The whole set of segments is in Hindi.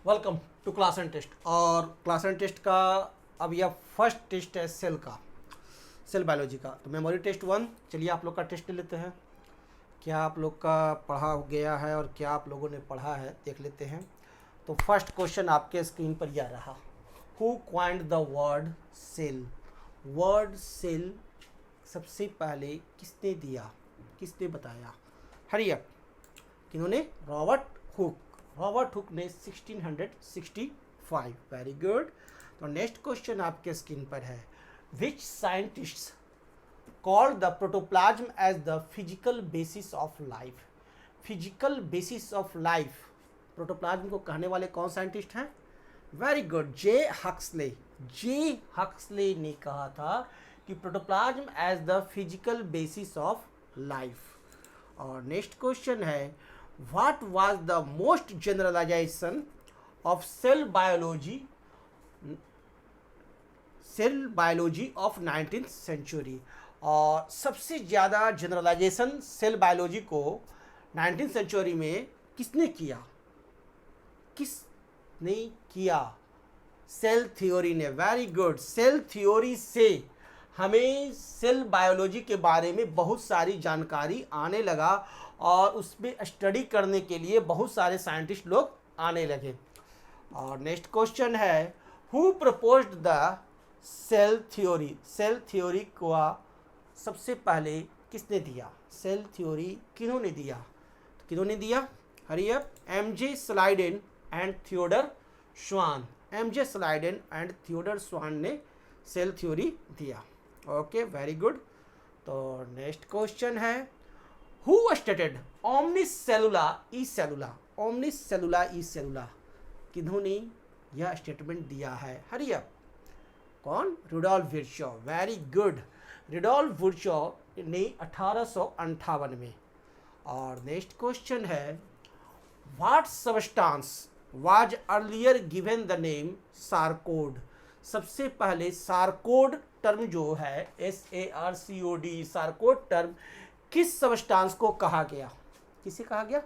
Welcome to class and test. और क्लास एंड टेस्ट का अब यह फर्स्ट टेस्ट है सेल का, सेल बायोलॉजी का। तो मेमोरी टेस्ट 1, चलिए आप लोग का टेस्ट ले लेते हैं। क्या आप लोग का पढ़ा गया है और क्या आप लोगों ने पढ़ा है देख लेते हैं। तो फर्स्ट क्वेश्चन आपके स्क्रीन पर यह रहा, who coined the word cell. Word cell सबसे पहले किसने दिया, किसने बताया? Hurry up. किन्होंने? Robert Hooke. रॉबर्ट हुक ने 1665। Very good. तो नेक्स्ट क्वेश्चन आपके स्क्रीन पर है, which scientist called the protoplasm as the physical basis of life. Physical basis of life, protoplasm को कहने वाले कौन साइंटिस्ट हैं? Very good, J Huxley. J Huxley ने कहा था कि protoplasm as the physical basis of life. और नेक्स्ट क्वेश्चन है, what was the most generalisation of cell biology of 19th century. और सबसे ज़्यादा जनरलाइजेशन सेल बायोलॉजी को 19th सेंचुरी में किसने किया? किसने किया? सेल थ्योरी ने। Very good. सेल थ्योरी से हमें सेल बायोलॉजी के बारे में बहुत सारी जानकारी आने लगा और उसमें स्टडी करने के लिए बहुत सारे साइंटिस्ट लोग आने लगे। और नेक्स्ट क्वेश्चन है, who proposed the cell theory. Cell theory को सबसे पहले किसने दिया? सेल थ्योरी किन्होंने दिया? तो किन्होंने दिया? Hurry up. MJ Schleiden and Theodor Schwann. MJ Schleiden and Theodor Schwann ने सेल थ्योरी दिया। Okay, very good. तो नेक्स्ट क्वेश्चन है, who stated omnis cellula e cellula. Omnis cellula e cellula, किन्होंने यह स्टेटमेंट दिया है? Hurry up. कौन? Rudolf Virchow. Very good. Rudolf Virchow ने 1858 में। और नेक्स्ट क्वेश्चन है, what substance was earlier given the name sarcode. सबसे पहले सार्कोड टर्म जो है, SARCOD, सार्कोड टर्म किस सबस्टांस को कहा गया? किसे कहा गया?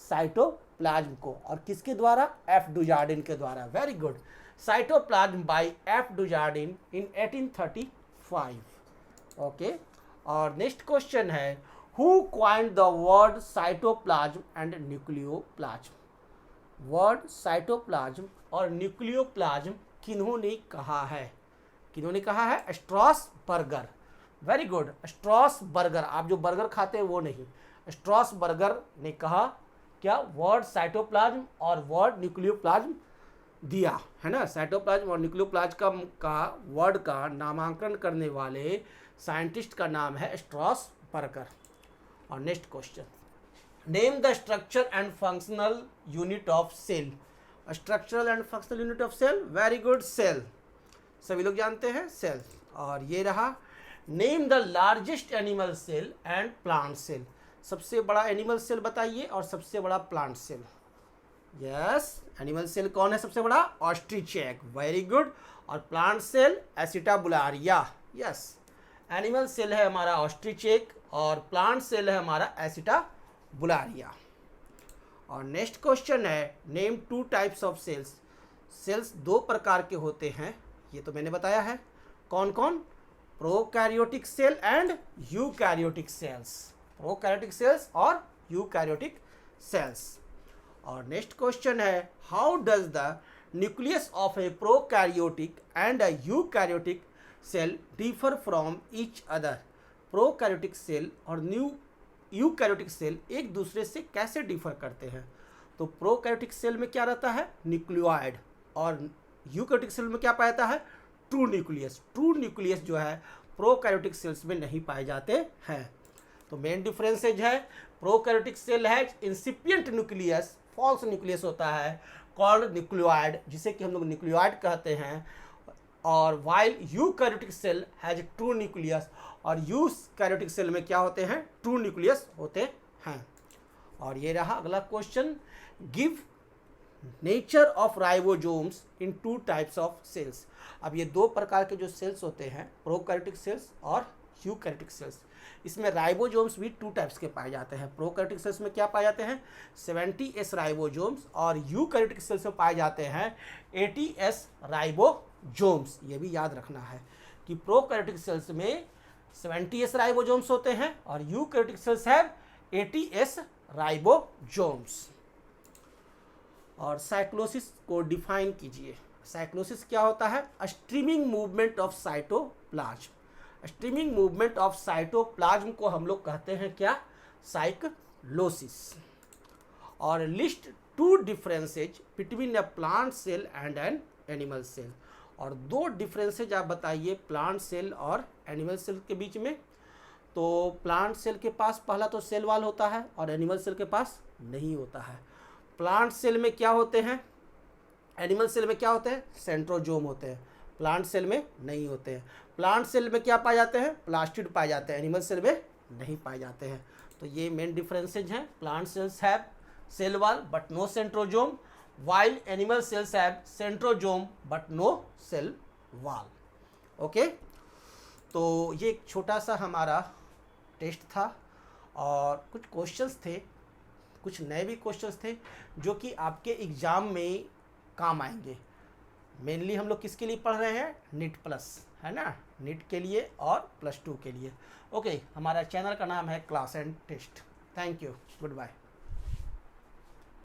साइटोप्लाज्म को। और किसके द्वारा? एफ डुजार्डिन के द्वारा। Very good. Cytoplasm by F Dujardin in 1835। Okay. और नेक्स्ट क्वेश्चन है, who coined the word cytoplasm and nucleoplasm. Word cytoplasm और न्यूक्लियोप्लाज्म किन्होंने कहा है? किन्होंने कहा है? स्ट्रॉसबर्गर। Very good. स्ट्रॉसबर्गर, आप जो बर्गर खाते हैं वो नहीं, स्ट्रॉसबर्गर ने कहा क्या? वर्ड साइटोप्लाज्म और वर्ड न्यूक्लियोप्लाज्म दिया है ना। साइटोप्लाज्म और न्यूक्लियोप्लाज्म का वर्ड का नामांकन करने वाले साइंटिस्ट का नाम है स्ट्रॉसबर्गर। और next question, name the structure and functional unit of cell. Structural and functional unit of cell. Very good, cell. सभी लोग जानते हैं सेल। और ये रहा, name the largest animal cell and plant cell. सबसे बड़ा एनिमल सेल बताइए और सबसे बड़ा plant cell. Yes, animal cell कौन है सबसे बड़ा? ऑस्ट्रिचेक। Very good. और plant cell Acetabularia. Yes, animal cell है हमारा ऑस्ट्रिचेक और प्लांट सेल है हमारा एसिटाबुलारिया। और नेक्स्ट क्वेश्चन है, name 2 types of cells. Cells 2 प्रकार के होते हैं, ये तो मैंने बताया है। कौन कौन? Prokaryotic cell and eukaryotic cells. Prokaryotic cells और यूकैरियोटिक सेल्स। और नेक्स्ट क्वेश्चन है, how does the nucleus of a prokaryotic and a eukaryotic cell differ from each other. Prokaryotic cell और यूकैरियोटिक सेल एक दूसरे से कैसे डिफर करते हैं? तो प्रोकैरियोटिक सेल में क्या रहता है? न्यूक्लियोइड। और यूकैरियोटिक सेल में क्या पाया है? True nucleus. ट्रू न्यूक्लियस जो है प्रोकैरियोटिक सेल्स में नहीं पाए जाते हैं। तो मेन डिफरेंसेज है, prokaryotic cell has incipient nucleus, false nucleus होता है, कॉल्ड न्यूक्लियोइड, जिसे कि हम लोग न्यूक्लियोइड कहते हैं। और while eukaryotic cell has true nucleus, और यूकैरियोटिक सेल में क्या होते हैं? ट्रू न्यूक्लियस होते हैं। और ये रहा अगला question, give nature of ribosomes in 2 types of cells. अब ये 2 प्रकार के जो सेल्स होते हैं, प्रोकैरियोटिक सेल्स और यूकैरियोटिक सेल्स। इसमें राइबोसोम्स भी 2 टाइप्स के पाए जाते हैं। प्रोकैरियोटिक सेल्स में क्या पाए जाते हैं 70S राइबोसोम्स, और यूकैरियोटिक सेल्स में पाए जाते हैं 80S राइबोसोम्स। ये भी याद रखना है कि प्रोकैरियोटिक सेल्स में 70S राइबोसोम्स होते हैं और यूकैरियोटिक सेल्स है 80S राइबोसोम्स। और साइक्लोसिस को डिफाइन कीजिए। साइक्लोसिस क्या होता है? Streaming movement of cytoplasm. Streaming movement of cytoplasm को हम लोग कहते हैं क्या? साइक्लोसिस। और list 2 differences between a plant cell and an animal cell. और 2 डिफरेंसेज आप बताइए प्लांट सेल और एनिमल सेल के बीच में। तो प्लांट सेल के पास पहला तो सेल वाल होता है और एनिमल सेल के पास नहीं होता है। प्लांट सेल में क्या होते हैं? एनिमल सेल में क्या होते हैं? सेंट्रोजोम होते हैं, प्लांट सेल में नहीं होते हैं। प्लांट सेल में क्या पाए जाते हैं? प्लास्टिड पाए जाते हैं, एनिमल सेल में नहीं पाए जाते हैं। तो ये मेन डिफरेंसेज हैं। Plant cells have cell wall but no centrosome, while animal cells have centrosome but no cell wall। Okay, तो ये एक छोटा सा हमारा टेस्ट था और कुछ क्वेश्चंस थे, कुछ नए भी क्वेश्चंस थे जो कि आपके एग्ज़ाम में काम आएंगे। मेनली हम लोग किसके लिए पढ़ रहे हैं? नीट प्लस, है ना, नीट के लिए और +2 के लिए। ओके, हमारा चैनल का नाम है class and test. Thank you, good bye.